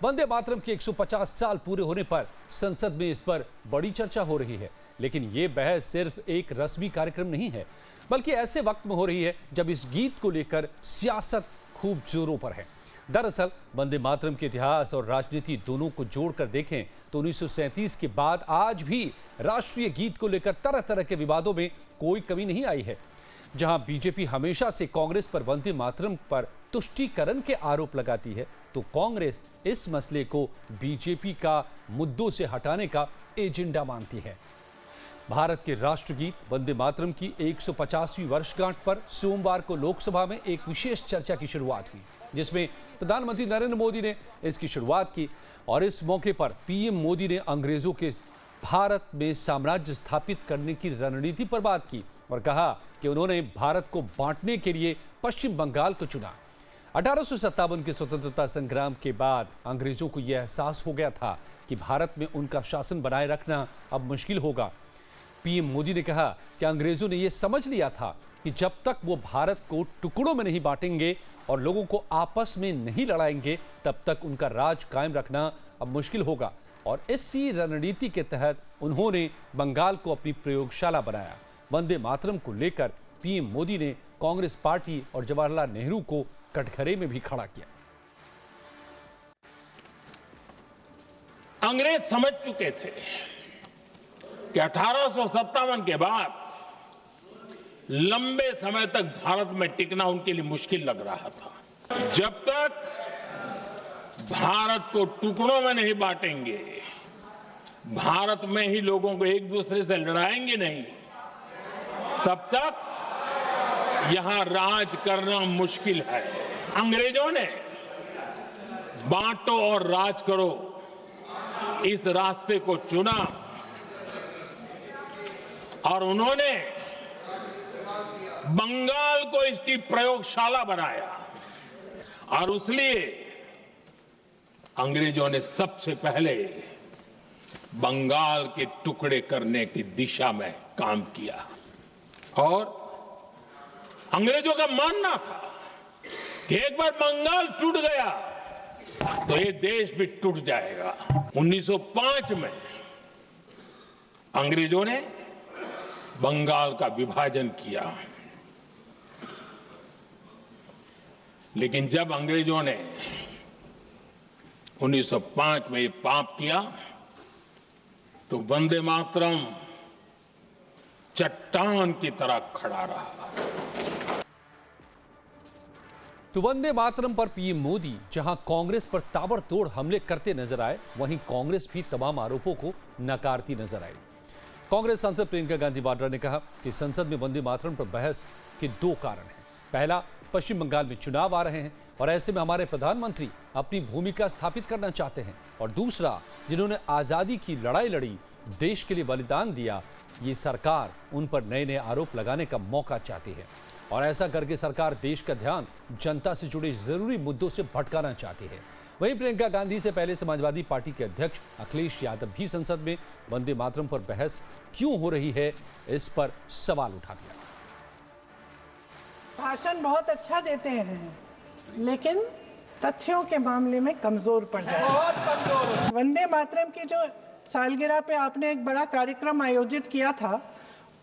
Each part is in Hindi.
वंदे मातरम के 150 साल पूरे होने पर संसद में इस पर बड़ी चर्चा हो रही है। लेकिन ये बहस सिर्फ एक रस्मी कार्यक्रम नहीं है, बल्कि ऐसे वक्त में हो रही है जब इस गीत को लेकर सियासत खूब जोरों पर है। दरअसल वंदे मातरम के इतिहास और राजनीति दोनों को जोड़कर देखें तो 1937 के बाद आज भी राष्ट्रीय गीत को लेकर तरह तरह के विवादों में कोई कमी नहीं आई है। जहां बीजेपी हमेशा से कांग्रेस पर वंदे मातरम पर तुष्टीकरण के आरोप लगाती है, तो कांग्रेस इस मसले को बीजेपी का मुद्दों से हटाने का एजेंडा मानती है। भारत के राष्ट्रगीत वंदे मातरम की 150वीं वर्षगांठ पर सोमवार को लोकसभा में एक विशेष चर्चा की शुरुआत हुई, जिसमें प्रधानमंत्री नरेंद्र मोदी ने इसकी शुरुआत की। और इस मौके पर पीएम मोदी ने अंग्रेजों के भारत में साम्राज्य स्थापित करने की रणनीति पर बात की और कहा कि उन्होंने भारत को बांटने के लिए पश्चिम बंगाल को चुना। 1857 के स्वतंत्रता संग्राम के बाद अंग्रेजों को यह एहसास हो गया था कि भारत में उनका शासन बनाए रखना अब मुश्किल होगा। पीएम मोदी ने कहा कि अंग्रेजों ने यह समझ लिया था कि जब तक वो भारत को टुकड़ों में नहीं बांटेंगे और लोगों को आपस में नहीं लड़ाएंगे, तब तक उनका राज कायम रखना अब मुश्किल होगा। और इसी रणनीति के तहत उन्होंने बंगाल को अपनी प्रयोगशाला बनाया। वंदे मातरम को लेकर पीएम मोदी ने कांग्रेस पार्टी और जवाहरलाल नेहरू को कटघरे में भी खड़ा किया। अंग्रेज समझ चुके थे कि 1857 के बाद लंबे समय तक भारत में टिकना उनके लिए मुश्किल लग रहा था। जब तक भारत को टुकड़ों में नहीं बांटेंगे, भारत में ही लोगों को एक दूसरे से लड़ाएंगे नहीं, तब तक यहां राज करना मुश्किल है। अंग्रेजों ने बांटो और राज करो इस रास्ते को चुना और उन्होंने बंगाल को इसकी प्रयोगशाला बनाया। और इसलिए अंग्रेजों ने सबसे पहले बंगाल के टुकड़े करने की दिशा में काम किया। और अंग्रेजों का मानना था कि एक बार बंगाल टूट गया तो ये देश भी टूट जाएगा। 1905 में अंग्रेजों ने बंगाल का विभाजन किया, लेकिन जब अंग्रेजों ने 1905 में ये पाप किया तो वंदे मातरम चट्टान की तरह खड़ा रहा। तो वंदे मातरम पर पीएम मोदी जहां कांग्रेस पर ताबड़तोड़ हमले करते नजर आए, वहीं कांग्रेस भी तमाम आरोपों को नकारती नजर आई। कांग्रेस सांसद प्रियंका गांधी वाड्रा ने कहा कि संसद में वंदे मातरम पर बहस के दो कारण हैं। पहला, पश्चिम बंगाल में चुनाव आ रहे हैं और ऐसे में हमारे प्रधानमंत्री अपनी भूमिका स्थापित करना चाहते हैं। और दूसरा, जिन्होंने आजादी की लड़ाई लड़ी, देश के लिए बलिदान दिया, ये सरकार उन पर नए नए आरोप लगाने का मौका चाहती है। और ऐसा करके सरकार देश का ध्यान जनता से जुड़े जरूरी मुद्दों से भटकाना चाहती है। वहीं प्रियंका गांधी से पहले समाजवादी पार्टी के अध्यक्ष अखिलेश यादव भी संसद में वंदे मातरम पर बहस क्यों हो रही है, इस पर सवाल उठा दिया। भाषण बहुत अच्छा देते हैं, लेकिन तथ्यों के मामले में कमजोर पड़ जाते। वंदे मातरम की जो सालगिरह पे आपने एक बड़ा कार्यक्रम आयोजित किया था,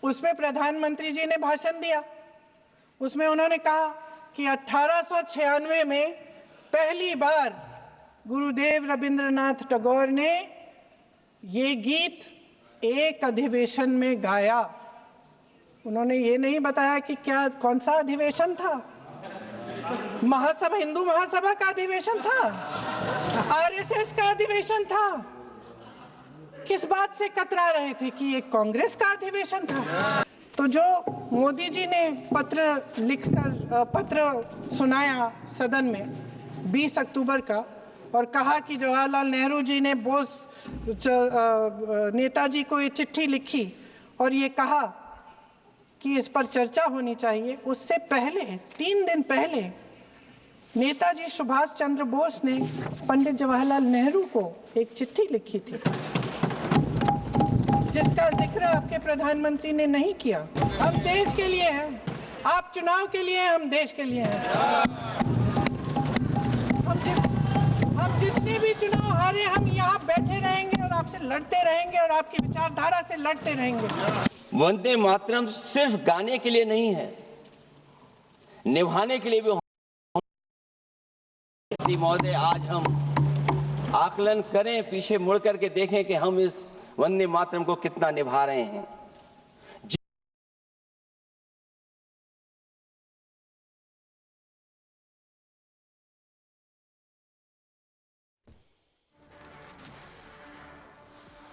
उसमें प्रधानमंत्री जी ने भाषण दिया। उसमें उन्होंने कहा कि 1896 में पहली बार गुरुदेव रविंद्रनाथ टैगोर ने ये गीत एक अधिवेशन में गाया। उन्होंने ये नहीं बताया कि क्या कौन सा अधिवेशन था। महासभा, हिंदू महासभा का अधिवेशन था, आरएसएस का अधिवेशन था। किस बात से कतरा रहे थे कि ये कांग्रेस का अधिवेशन था। तो जो मोदी जी ने पत्र सुनाया सदन में 20 अक्टूबर का और कहा कि जवाहरलाल नेहरू जी ने बोस नेताजी को ये चिट्ठी लिखी और ये कहा कि इस पर चर्चा होनी चाहिए, उससे पहले 3 दिन पहले नेताजी सुभाष चंद्र बोस ने पंडित जवाहरलाल नेहरू को एक चिट्ठी लिखी थी, जिसका जिक्र आपके प्रधानमंत्री ने नहीं किया। हम देश के लिए हैं, आप चुनाव के लिए हैं, हम देश के लिए हैं। हम जितने भी चुनाव से लड़ते रहेंगे और आपकी विचारधारा से लड़ते रहेंगे। वंदे मातरम सिर्फ गाने के लिए नहीं है, निभाने के लिए भी। महोदय, आज हम आकलन करें, पीछे मुड़ करके देखें कि हम इस वंदे मातरम को कितना निभा रहे हैं।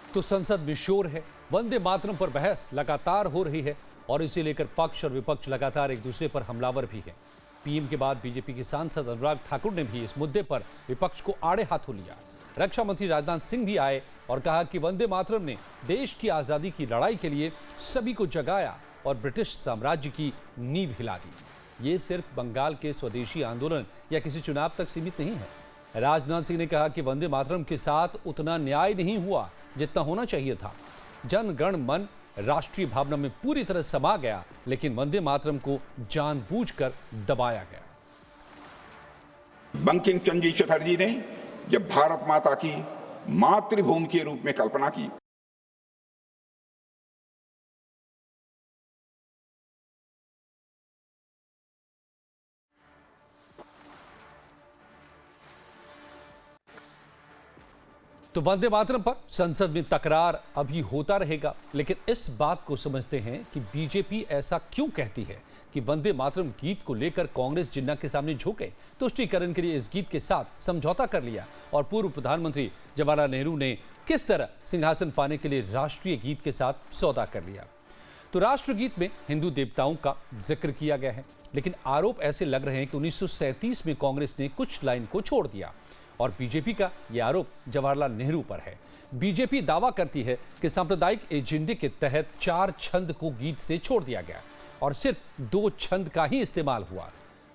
तो संसद में शोर है, वंदे मातरम पर बहस लगातार हो रही है और इसे लेकर पक्ष और विपक्ष लगातार एक दूसरे पर हमलावर भी है। पीएम के बाद बीजेपी के सांसद अनुराग ठाकुर ने भी इस मुद्दे पर विपक्ष को आड़े हाथों लिया। रक्षा मंत्री राजनाथ सिंह भी आए और कहा कि वंदे मातरम ने देश की आजादी की लड़ाई के लिए सभी को जगाया और ब्रिटिश साम्राज्य की नींव हिला दी। ये सिर्फ बंगाल के स्वदेशी आंदोलन या किसी चुनाव तक सीमित नहीं है। राजनाथ सिंह ने कहा कि वंदे मातरम के साथ उतना न्याय नहीं हुआ जितना होना चाहिए था। जन गण मन राष्ट्रीय भावना में पूरी तरह समा गया, लेकिन वंदे मातरम को जानबूझकर दबाया गया। बंकिम चंद्र चटर्जी ने जब भारत माता की मातृभूमि के रूप में कल्पना की, तो वंदे मातरम पर संसद में तकरार अभी होता रहेगा, लेकिन इस बात को समझते हैं कि बीजेपी ऐसा क्यों कहती है कि वंदे मातरम गीत को लेकर कांग्रेस जिन्ना के सामने झुके। तुष्टीकरण के लिए इस गीत के साथ समझौता कर लिया और पूर्व प्रधानमंत्री जवाहरलाल नेहरू ने किस तरह सिंहासन पाने के लिए राष्ट्रीय गीत के साथ सौदा कर लिया। तो राष्ट्रगीत में हिंदू देवताओं का जिक्र किया गया है, लेकिन आरोप ऐसे लग रहे हैं कि 1937 में कांग्रेस ने कुछ लाइन को छोड़ दिया और बीजेपी का यह आरोप जवाहरलाल नेहरू पर है। बीजेपी दावा करती है कि सांप्रदायिक एजेंडे के तहत 4 छंद को गीत से छोड़ दिया गया और सिर्फ 2 छंद का ही इस्तेमाल हुआ।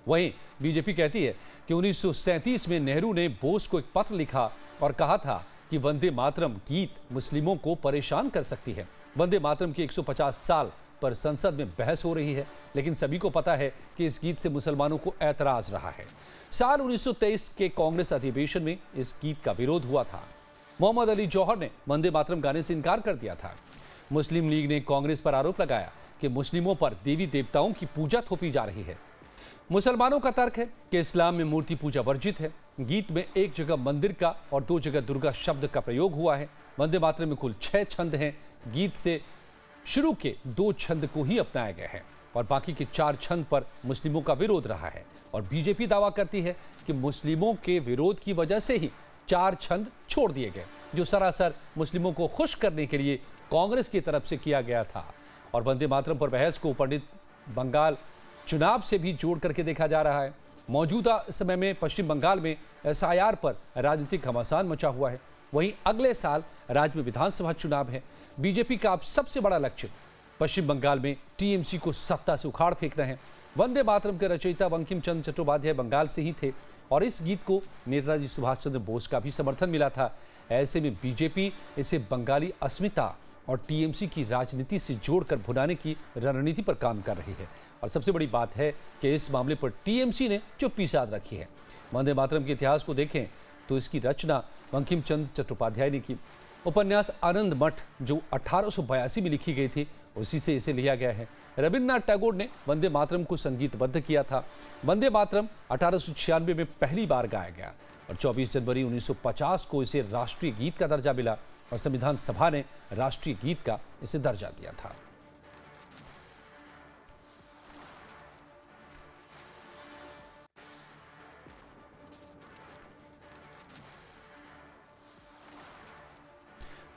वहीं बीजेपी कहती है कि 1937 में नेहरू ने बोस को एक पत्र लिखा और कहा था कि वंदे मातरम गीत मुस्लिमों को परेशान कर सकती है। वंदे मातरम की 150 साल पर संसद में बहस हो रही है, लेकिन सभी को पता है कि इस गीत से मुसलमानों को ऐतराज रहा है। साल 1923 के कांग्रेस अधिवेशन में इस गीत का विरोध हुआ था। मोहम्मद अली जौहर ने वंदे मातरम गाने से इनकार कर दिया था। मुस्लिम लीग ने कांग्रेस पर आरोप लगाया कि मुस्लिमों पर देवी देवताओं की पूजा थोपी जा रही है। मुसलमानों का तर्क है कि इस्लाम में मूर्ति पूजा वर्जित है। गीत में एक जगह मंदिर का और 2 जगह दुर्गा शब्द का प्रयोग हुआ है। वंदे मातरम में कुल 6 छंद हैं। गीत से शुरू के 2 छंद को ही अपनाया गया है और बाकी के 4 छंद पर मुस्लिमों का विरोध रहा है और बीजेपी दावा करती है कि मुस्लिमों के विरोध की वजह से ही 4 छंद छोड़ दिए गए, जो सरासर मुस्लिमों को खुश करने के लिए कांग्रेस की तरफ से किया गया था। और वंदे मातरम पर बहस को पंडित बंगाल चुनाव से भी जोड़ करके देखा जा रहा है। मौजूदा समय में पश्चिम बंगाल में एसआईआर पर राजनीतिक घमासान मचा हुआ है। वहीं अगले साल राज्य में विधानसभा चुनाव है। बीजेपी का अब सबसे बड़ा लक्ष्य पश्चिम बंगाल में टीएमसी को सत्ता से उखाड़ फेंकना है। वंदे मातरम के रचयिता बंकिम चंद्र चट्टोपाध्याय बंगाल से ही थे और इस गीत को नेताजी सुभाष चंद्र बोस का भी समर्थन मिला था। ऐसे में बीजेपी इसे बंगाली अस्मिता और टीएमसी की राजनीति से जोड़कर भुनाने की रणनीति पर काम कर रही है। और सबसे बड़ी बात है कि इस मामले पर टीएमसी ने चुप्पी साध रखी है। वंदे मातरम के इतिहास को देखें तो इसकी रचना बंकिम चंद्र चट्टोपाध्याय ने की। उपन्यास आनंद मठ जो 1882 में लिखी गई थी, उसी से इसे लिया गया है। रविन्द्रनाथ टैगोर ने वंदे मातरम को संगीतबद्ध किया था। वंदे मातरम 1896 में पहली बार गाया गया और 24 जनवरी 1950 को इसे राष्ट्रीय गीत का दर्जा मिला और संविधान सभा ने राष्ट्रीय गीत का इसे दर्जा दिया था।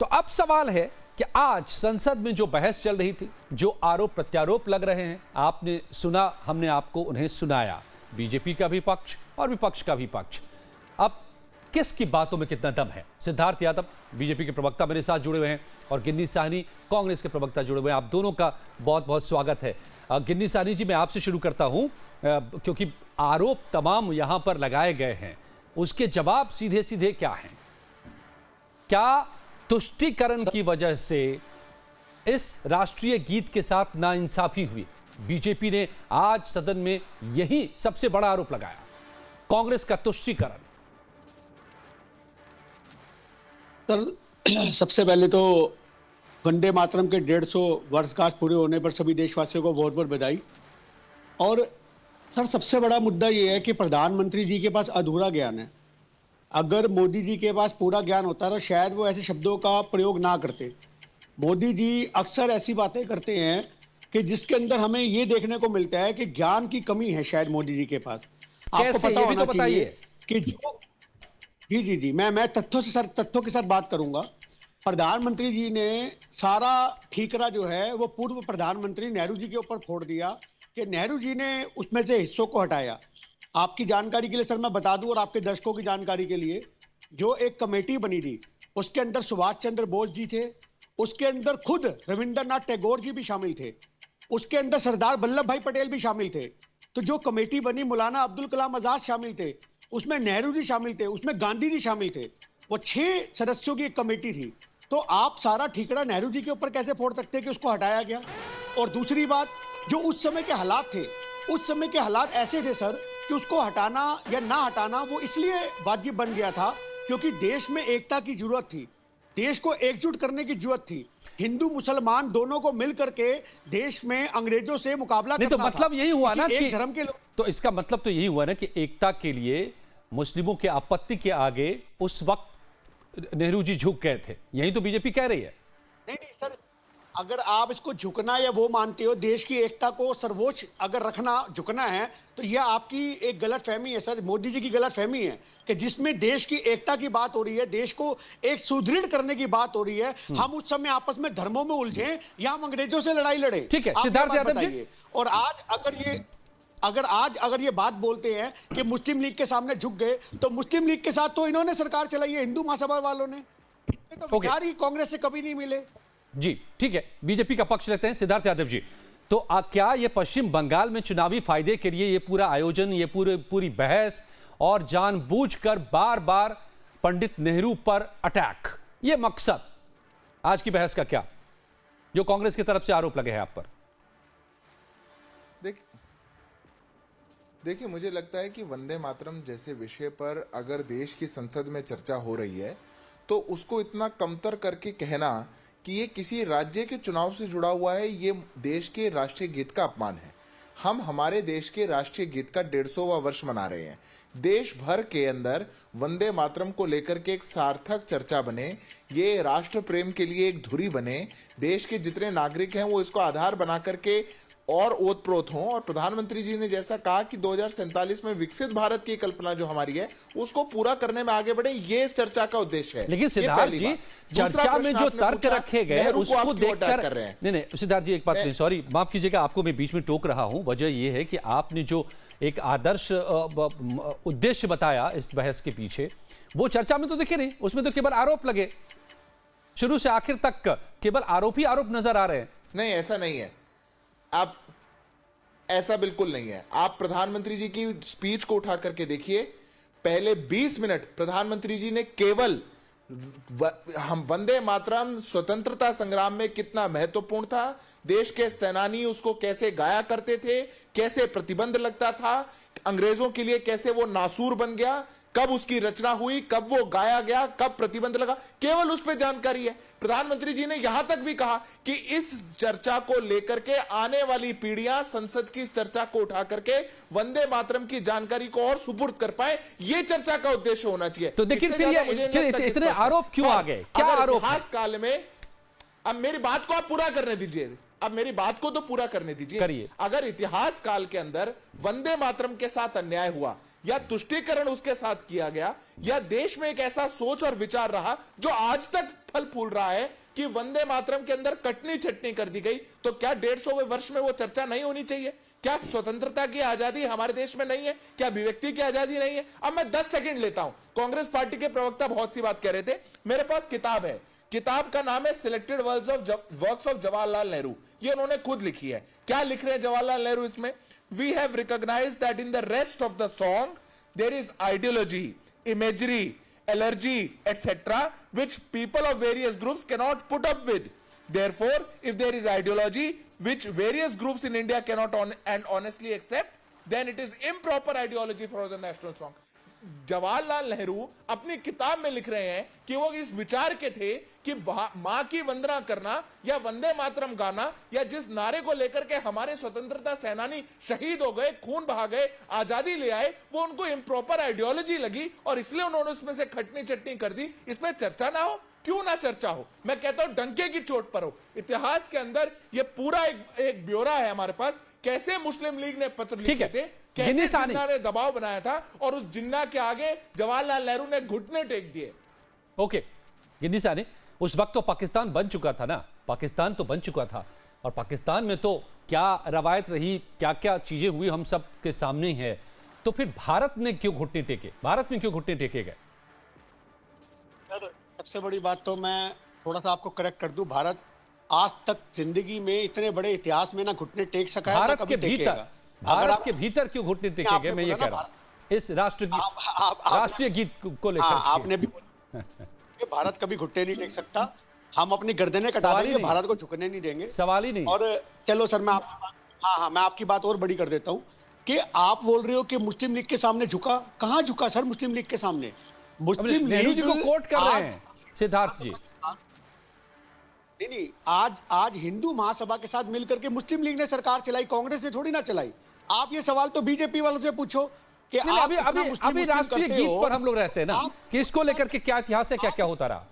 तो अब सवाल है कि आज संसद में जो बहस चल रही थी, जो आरोप प्रत्यारोप लग रहे हैं, आपने सुना, हमने आपको उन्हें सुनाया। बीजेपी का भी पक्ष और विपक्ष का भी पक्ष। अब किसकी बातों में कितना दम है? सिद्धार्थ यादव बीजेपी के प्रवक्ता मेरे साथ जुड़े हुए हैं और गिन्नी साहनी कांग्रेस के प्रवक्ता जुड़े हुए हैं। आप दोनों का बहुत बहुत स्वागत है। गिन्नी साहनी जी, मैं आपसे शुरू करता हूं क्योंकि आरोप तमाम यहां पर लगाए गए हैं, उसके जवाब सीधे सीधे क्या हैं? क्या तुष्टीकरण की वजह से इस राष्ट्रीय गीत के साथ नाइंसाफी हुई? बीजेपी ने आज सदन में यही सबसे बड़ा आरोप लगाया, कांग्रेस का तुष्टीकरण। सर, सबसे पहले तो वंदे मातरम के 150 वर्षगांठ पूरे होने पर सभी देशवासियों को बहुत बहुत बधाई। और सर, सबसे बड़ा मुद्दा ये है कि प्रधानमंत्री जी के पास अधूरा ज्ञान है। अगर मोदी जी के पास पूरा ज्ञान होता तो शायद वो ऐसे शब्दों का प्रयोग ना करते। मोदी जी अक्सर ऐसी बातें करते हैं कि जिसके अंदर हमें ये देखने को मिलता है कि ज्ञान की कमी है शायद मोदी जी के पास। आपको कैसे? पता ये भी होना तो चाहिए बताइए। कि जो जी मैं तथ्यों के साथ बात करूंगा। प्रधानमंत्री जी ने सारा ठीकरा जो है वो पूर्व प्रधानमंत्री नेहरू जी के ऊपर फोड़ दिया कि नेहरू जी ने उसमें से हिस्सों को हटाया। आपकी जानकारी के लिए सर मैं बता दूं और आपके दर्शकों की जानकारी के लिए, जो एक कमेटी बनी थी उसके अंदर सुभाष चंद्र बोस जी थे, उसके अंदर खुद रविंद्रनाथ टैगोर जी भी शामिल थे, उसके अंदर सरदार वल्लभ भाई पटेल भी शामिल थे। तो जो कमेटी बनी, मौलाना अब्दुल कलाम आजाद शामिल थे, उसमें नेहरू जी शामिल थे, उसमें गांधी जी शामिल थे। वो 6 सदस्यों की एक कमेटी थी। तो आप सारा ठीकरा नेहरू जी के ऊपर कैसे फोड़ सकते हैं कि उसको हटाया गया? और दूसरी बात, जो उस समय के हालात थे, उस समय के हालात ऐसे थे सर कि उसको हटाना या ना हटाना वो इसलिए वाजिब बन गया था क्योंकि देश में एकता की जरूरत थी, देश को एकजुट करने की जरूरत थी। हिंदू मुसलमान दोनों को मिल करके देश में अंग्रेजों से मुकाबला नहीं, तो करना मतलब था। यही हुआ ना किसी कि एक धर्म के लोग, तो इसका मतलब तो यही हुआ ना कि एकता के लिए मुस्लिमों के आपत्ति के आगे उस वक्त नेहरू जी झुक गए थे। यही तो बीजेपी कह रही है। नहीं सर, अगर आप इसको झुकना या वो मानते हो, देश की एकता को सर्वोच्च अगर रखना झुकना है, तो यह आपकी एक गलत फहमी है सर, मोदी जी की गलत फहमी है कि जिसमें देश की एकता की बात हो रही है, देश को एक सुदृढ़ करने की बात हो रही है, हम उस समय आपस में धर्मों में उलझे या हम अंग्रेजों से लड़ाई लड़े। ठीक है, आप सिद्धार्थ ये बात यादव जी। बताइए। और आज अगर ये बात बोलते हैं कि मुस्लिम लीग के सामने झुक गए, तो मुस्लिम लीग के साथ तो इन्होंने सरकार चलाई है, हिंदू महासभा वालों ने। तो विचार ही कांग्रेस से कभी नहीं मिले। जी ठीक है, बीजेपी का पक्ष लेते हैं सिद्धार्थ यादव जी। तो क्या ये पश्चिम बंगाल में चुनावी फायदे के लिए ये पूरा आयोजन, ये पूरी बहस और जानबूझकर बार बार पंडित नेहरू पर अटैक, ये मकसद आज की बहस का क्या, जो कांग्रेस की तरफ से आरोप लगे हैं आप पर? देखिए, मुझे लगता है कि वंदे मातरम जैसे विषय पर अगर देश की संसद में चर्चा हो रही है तो उसको इतना कमतर करके कहना कि ये किसी राज्य के चुनाव से जुड़ा हुआ है, ये देश के राष्ट्रीय गीत का अपमान है। हम हमारे देश के राष्ट्रीय गीत का 150वां वर्ष मना रहे हैं। देश भर के अंदर वंदे मातरम को लेकर के एक सार्थक चर्चा बने, ये राष्ट्र प्रेम के लिए एक धुरी बने, देश के जितने नागरिक हैं वो इसको आधार बना करके और ओतप्रोत हों। और प्रधानमंत्री जी ने जैसा कहा कि 2047 में विकसित भारत की कल्पना जो हमारी है उसको पूरा करने में आगे बढ़े, ये इस चर्चा का उद्देश्य है। लेकिन सिद्धार्थ जी, चर्चा में जो तर्क रखे गए उसको देखकर, नहीं सिद्धार्थ जी एक बात नहीं, सॉरी माफ कीजिएगा, आपको मैं बीच में टोक रहा हूं। वजह यह है कि आपने जो एक आदर्श उद्देश्य बताया इस बहस के पीछे, वो चर्चा में तो दिखे नहीं, उसमें तो केवल आरोप लगे, शुरू से आखिर तक केवल आरोप ही आरोप नजर आ रहे हैं। नहीं, ऐसा नहीं है। आप ऐसा बिल्कुल नहीं है। आप प्रधानमंत्री जी की स्पीच को उठा करके देखिए, पहले 20 मिनट प्रधानमंत्री जी ने केवल हम वंदे मातरम स्वतंत्रता संग्राम में कितना महत्वपूर्ण था, देश के सेनानी उसको कैसे गाया करते थे, कैसे प्रतिबंध लगता था, अंग्रेजों के लिए कैसे वो नासूर बन गया, कब उसकी रचना हुई, कब वो गाया गया, कब प्रतिबंध लगा, केवल उस पर जानकारी है। प्रधानमंत्री जी ने यहां तक भी कहा कि इस चर्चा को लेकर के आने वाली पीढ़ियां संसद की चर्चा को उठा करके वंदे मातरम की जानकारी को और सुपुर्द कर पाए, ये चर्चा का उद्देश्य होना चाहिए। तो देखिए फिर इतने आरोप क्यों आ गए, क्या आरोप? इतिहास काल में, अब मेरी बात को आप पूरा करने दीजिए, अब मेरी बात को तो पूरा करने दीजिए। अगर इतिहास काल के अंदर वंदे मातरम के साथ अन्याय हुआ या तुष्टीकरण उसके साथ किया गया या देश में एक ऐसा सोच और विचार रहा जो आज तक फल फूल रहा है कि वंदे मातरम के अंदर कटनी छटनी कर दी गई, तो क्या 150वें वर्ष में वो चर्चा नहीं होनी चाहिए? क्या स्वतंत्रता की आजादी हमारे देश में नहीं है? क्या अभिव्यक्ति की आजादी नहीं है? अब मैं 10 सेकंड लेता हूं। कांग्रेस पार्टी के प्रवक्ता बहुत सी बात कह रहे थे, मेरे पास किताब है, किताब का नाम है selected works of Jawaharlal Nehru, ये उन्होंने खुद लिखी है। क्या लिख रहे हैं जवाहरलाल नेहरू इसमें? We have recognized that in the rest of the song there is ideology, imagery, allergy, etc., which people of various groups cannot put up with. Therefore, if there is ideology which various groups in India cannot and honestly accept, then it is improper ideology for the national song. Jawaharlal Nehru अपनी किताब में लिख रहे हैं कि वो इस विचार के थे कि मां की वंदना करना या वंदे मातरम गाना या जिस नारे को लेकर के हमारे स्वतंत्रता सेनानी शहीद हो गए, खून बहा गए, आजादी ले आए, वो उनको इम्प्रॉपर आइडियोलॉजी लगी और इसलिए उन्होंने उसमें से खटनी चटनी कर दी। इस पर चर्चा ना हो, क्यों ना चर्चा हो, मैं कहता हूं डंके की चोट पर हो। इतिहास के अंदर ये पूरा एक ब्यौरा है हमारे पास, कैसे मुस्लिम लीग ने पत्र लिखे थे, कैसे जिन्ना ने दबाव बनाया था और उस जिन्ना के आगे जवाहरलाल नेहरू ने घुटने टेक दिए। ओके गिन्नी साहनी, उस वक्त तो पाकिस्तान बन चुका था ना, पाकिस्तान तो बन चुका था और पाकिस्तान में तो क्या रवायत रही, क्या क्या चीजें हुई हम सब के सामने है। तो फिर भारत ने क्यों घुटने टेके, भारत में क्यों घुटने टेके गए? सबसे बड़ी बात तो मैं थोड़ा सा आपको करेक्ट कर दूं, भारत आज तक जिंदगी में इतने बड़े इतिहास में ना घुटने टेक सका है, भारत ना के कभी भीतर, टेकेगा। भारत के भीतर क्यों घुटने टेके गए, मैं ये कह रहा हूं इस राष्ट्र की राष्ट्रीय गीत को लेकर। आपने भी कि भारत कभी घुटने नहीं टेक सकता, हम अपनी गर्दनें कटा देंगे, भारत को झुकने नहीं देंगे, सवाल ही नहीं। और चलो सर मैं मैं आपकी बात और बड़ी कर देता हूं कि आप बोल रहे हो कि मुस्लिम लीग के सामने झुका, कहां झुका सर मुस्लिम लीग के सामने? मुस्लिम नेहरू जी को कोट कर रहे हैं सिद्धार्थ जी। नहीं, आज हिंदू महासभा के साथ मिलकर के मुस्लिम लीग ने सरकार चलाई, कांग्रेस ने थोड़ी ना चलाई। आप ये सवाल तो बीजेपी वालों से पूछो कि अभी राष्ट्रीय गीत पर हम लोग रहते हैं ना, कि इसको लेकर के क्या इतिहास है, क्या क्या होता रहा।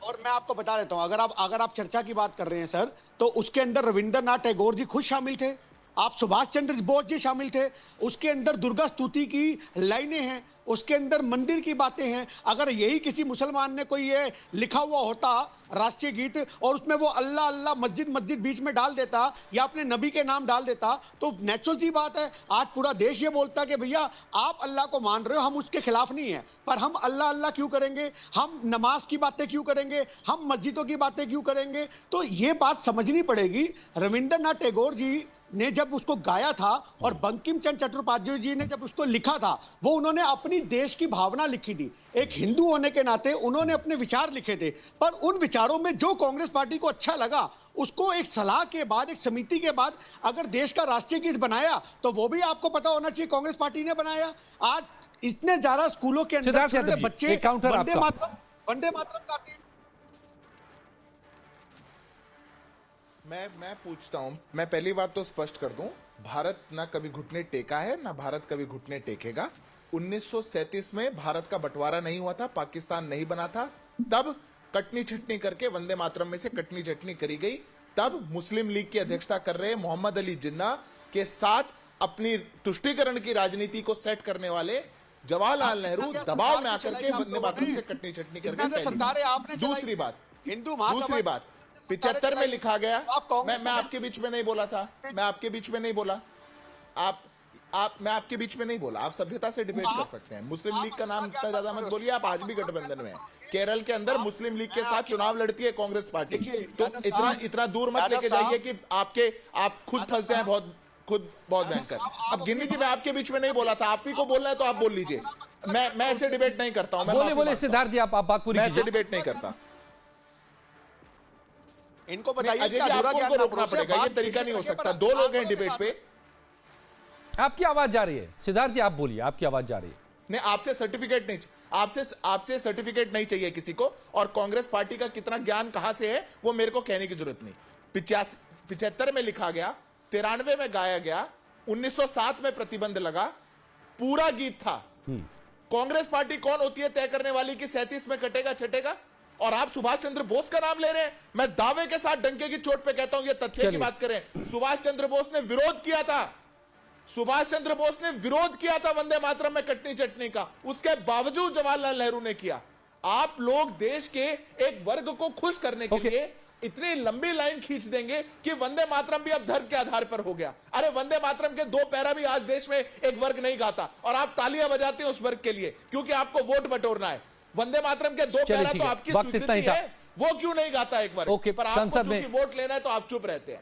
और मैं आपको बता देता हूं, अगर आप चर्चा की बात कर रहे हैं सर, तो उसके अंदर रविंद्रनाथ टैगोर जी खुद शामिल थे, आप सुभाष चंद्र बोस जी शामिल थे, उसके अंदर दुर्गा स्तुति की लाइनें हैं, उसके अंदर मंदिर की बातें हैं। अगर यही किसी मुसलमान ने कोई ये लिखा हुआ होता राष्ट्रीय गीत और उसमें वो अल्लाह अल्लाह मस्जिद बीच में डाल देता या अपने नबी के नाम डाल देता, तो नेचुरल सी बात है आज पूरा देश ये बोलता कि भैया आप अल्लाह को मान रहे हो, हम उसके खिलाफ नहीं है, पर हम अल्लाह अल्लाह क्यों करेंगे, हम नमाज की बातें क्यों करेंगे, हम मस्जिदों की बातें क्यों करेंगे? तो ये बात समझनी पड़ेगी। रविंद्रनाथ टैगोर जी ने जब उसको गाया था और बंकिम चंद्र चट्टोपाध्याय जी ने जब उसको लिखा था, वो उन्होंने अपनी देश की भावना लिखी थी, एक हिंदू होने के नाते उन्होंने अपने विचार लिखे थे। पर उन विचारों में जो कांग्रेस पार्टी को अच्छा लगा उसको एक सलाह के बाद, एक समिति के बाद अगर देश का राष्ट्रीय गीत बनाया, तो वो भी आपको पता होना चाहिए कांग्रेस पार्टी ने बनाया। आज इतने ज्यादा स्कूलों के अंदर बच्चे वंदे मातरम गाते हैं। मैं पूछता हूं, मैं पहली बात तो स्पष्ट कर दूं, भारत ना कभी घुटने टेका है ना भारत कभी घुटने टेकेगा। 1937 में भारत का बंटवारा नहीं हुआ था, पाकिस्तान नहीं बना था, तब कटनी छटनी करके वंदे मातरम में से कटनी चटनी करी गई। तब मुस्लिम लीग की अध्यक्षता कर रहे मोहम्मद अली जिन्ना के साथ अपनी तुष्टीकरण की राजनीति को सेट करने वाले जवाहरलाल नेहरू दबाव में आकर के वंदे मातरम से कटनी चटनी करके। दूसरी बात 75 में लिखा गया, मैं आपके बीच में नहीं बोला था, मैं आपके बीच में नहीं बोला, मैं आपके बीच में नहीं बोला, आप सभ्यता से डिबेट कर सकते हैं। मुस्लिम लीग का नाम इतना ज्यादा मत बोलिए, आप आज भी गठबंधन में हैं। केरल के अंदर मुस्लिम लीग के साथ चुनाव लड़ती है कांग्रेस पार्टी, तो इतना दूर मत लेके जाइए कि आप खुद फंस जाए बहुत भयंकर। अब गिन्नी जी मैं आपके बीच में नहीं बोला था, आप ही को बोलना है तो आप बोल लीजिए, मैं ऐसे डिबेट नहीं करता हूं। बोले सिद्धार्थ जी, आप बात पूरी कीजिए। मैं ऐसे डिबेट नहीं करता। इनको बताइए अजय जी, आपको उनको रोकना पड़ेगा, ये तरीका नहीं हो सकता। दो लोग हैं डिबेट पे। आपकी आवाज जा रही है सिद्धार्थ जी, आप बोलिए, आपकी आवाज जा रही है। नहीं, आपसे सर्टिफिकेट नहीं, आपसे सर्टिफिकेट नहीं चाहिए किसी को, और कांग्रेस पार्टी का कितना ज्ञान कहां से है वो मेरे को कहने की जरूरत नहीं। 75 में लिखा गया, 93 में गाया गया, 1907 में प्रतिबंध लगा, पूरा गीत था। कांग्रेस पार्टी कौन होती है तय करने वाली कि 37 में कटेगा छटेगा? और आप सुभाष चंद्र बोस का नाम ले रहे हैं। मैं दावे के साथ डंके की चोट पे कहता हूं, ये तथ्य की बात करें, सुभाष चंद्र बोस ने विरोध किया था, सुभाष चंद्र बोस ने विरोध किया था वंदे मातरम में कटनी चटनी का, उसके बावजूद जवाहरलाल नेहरू ने किया। आप लोग देश के एक वर्ग को खुश करने के लिए इतनी लंबी लाइन खींच देंगे कि वंदे मातरम भी अब धर्म के आधार पर हो गया। अरे वंदे मातरम के 2 पैरा भी आज देश में एक वर्ग नहीं गाता, और आप तालियां बजाते हैं उस वर्ग के लिए क्योंकि आपको वोट बटोरना है। वंदे मातरम के 2 पैरा तो आपकी स्वीकृति है, वो क्यों नहीं गाता एक वर्ग? पर आपको चूंकि वोट लेना है तो आप चुप रहते हैं।